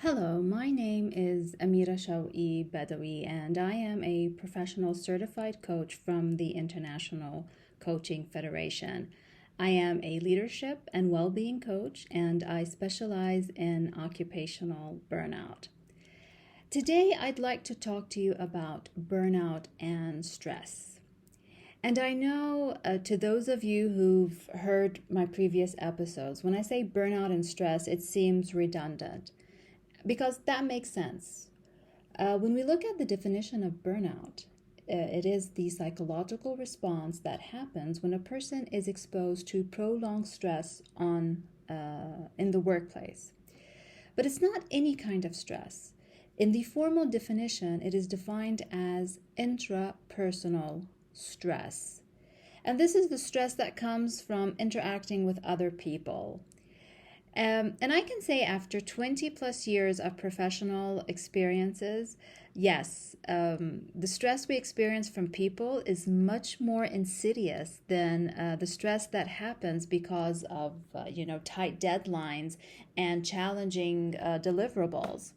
Hello, my name is Amira Shawi Badawi, and I am a professional certified coach from the International Coaching Federation. I am a leadership and well being coach, and I specialize in occupational burnout. Today, I'd like to talk to you about burnout and stress. And I know to those of you who've heard my previous episodes, when I say burnout and stress, it seems redundant because that makes sense. When we look at the definition of burnout, it is the psychological response that happens when a person is exposed to prolonged stress in the workplace. But it's not any kind of stress. In the formal definition, it is defined as intrapersonal stress. And this is the stress that comes from interacting with other people. And I can say after 20 plus years of professional experiences, yes, the stress we experience from people is much more insidious than the stress that happens because of, tight deadlines and challenging deliverables.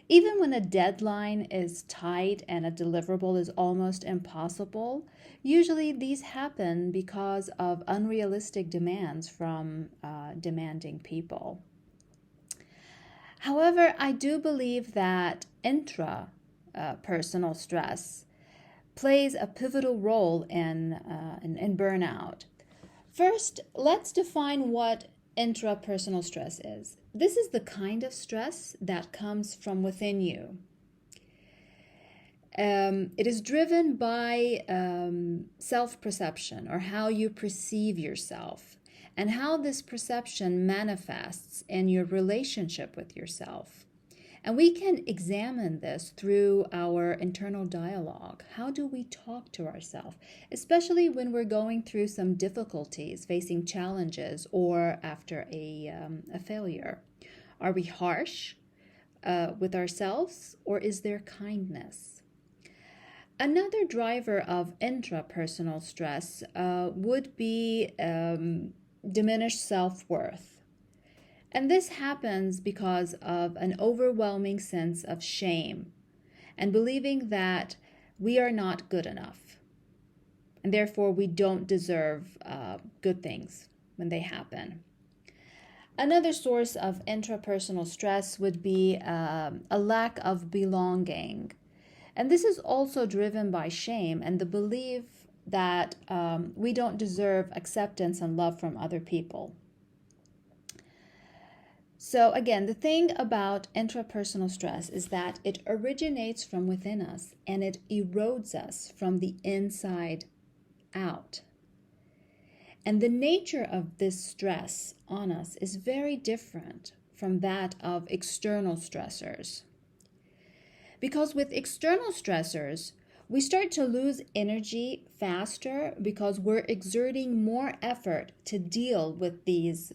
Even when a deadline is tight and a deliverable is almost impossible, usually these happen because of unrealistic demands from demanding people. However, I do believe that intra-personal stress plays a pivotal role in burnout. First, let's define what intrapersonal stress is. This is the kind of stress that comes from within you. It is driven by self-perception, or how you perceive yourself, and how this perception manifests in your relationship with yourself. And we can examine this through our internal dialogue. How do we talk to ourselves, especially when we're going through some difficulties, facing challenges, or after a failure? Are we harsh with ourselves, or is there kindness? Another driver of intrapersonal stress would be diminished self-worth. And this happens because of an overwhelming sense of shame and believing that we are not good enough. And therefore, we don't deserve good things when they happen. Another source of intrapersonal stress would be a lack of belonging. And this is also driven by shame and the belief that we don't deserve acceptance and love from other people. So again, the thing about intrapersonal stress is that it originates from within us and it erodes us from the inside out. And the nature of this stress on us is very different from that of external stressors. Because with external stressors, we start to lose energy faster because we're exerting more effort to deal with these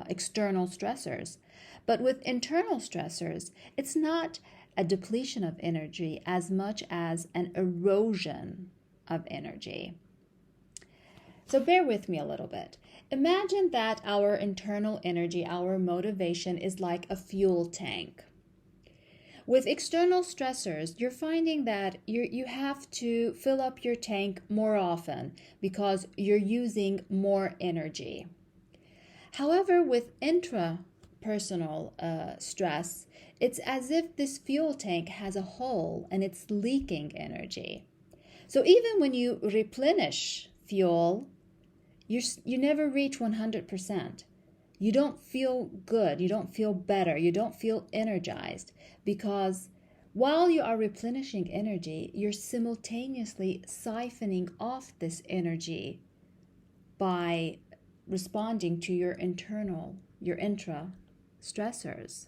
external stressors. But with internal stressors, it's not a depletion of energy as much as an erosion of energy. So bear with me a little bit. Imagine that our internal energy, our motivation, is like a fuel tank. With external stressors, you're finding that you have to fill up your tank more often because you're using more energy. However, with intrapersonal stress, it's as if this fuel tank has a hole and it's leaking energy. So even when you replenish fuel, you never reach 100%. You don't feel good, you don't feel better, you don't feel energized, because while you are replenishing energy, you're simultaneously siphoning off this energy by responding to your intra stressors.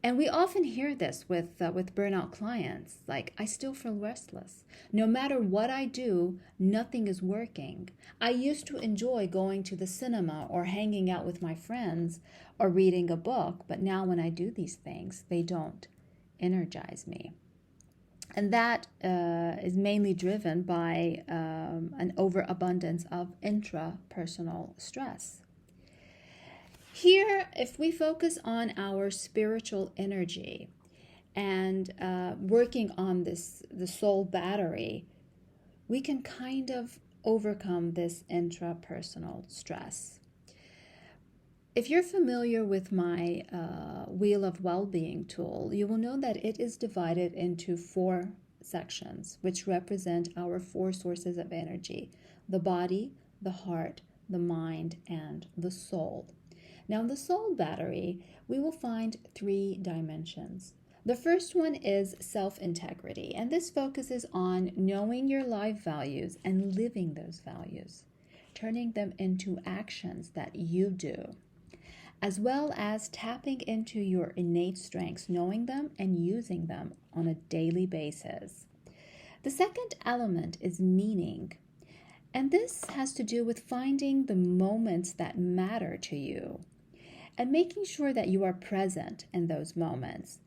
And we often hear this with burnout clients, like, I still feel restless. No matter what I do, nothing is working. I used to enjoy going to the cinema or hanging out with my friends or reading a book, but now when I do these things, they don't energize me. And that is mainly driven by an overabundance of intrapersonal stress. Here, if we focus on our spiritual energy and working on the soul battery, we can kind of overcome this intrapersonal stress. If you're familiar with my Wheel of Well-Being tool, you will know that it is divided into 4 sections, which represent our 4 sources of energy: the body, the heart, the mind, and the soul. Now, in the soul battery, we will find 3 dimensions. The first one is self-integrity, and this focuses on knowing your life values and living those values, turning them into actions that you do, as well as tapping into your innate strengths, knowing them and using them on a daily basis. The second element is meaning, and this has to do with finding the moments that matter to you and making sure that you are present in those moments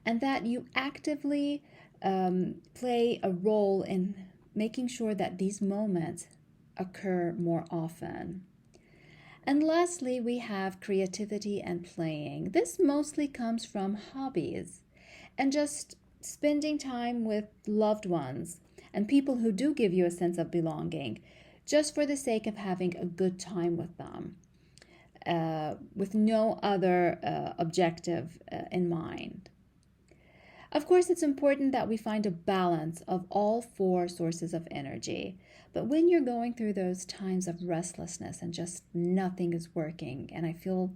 and that you actively play a role in making sure that these moments occur more often. And lastly, we have creativity and playing. This mostly comes from hobbies and just spending time with loved ones and people who do give you a sense of belonging, just for the sake of having a good time with them, with no other objective in mind. Of course, it's important that we find a balance of all 4 sources of energy. But when you're going through those times of restlessness and just nothing is working, and I feel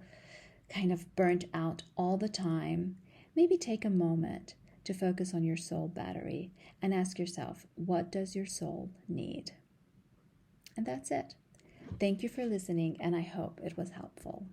kind of burnt out all the time, maybe take a moment to focus on your soul battery and ask yourself, what does your soul need? And that's it. Thank you for listening, and I hope it was helpful.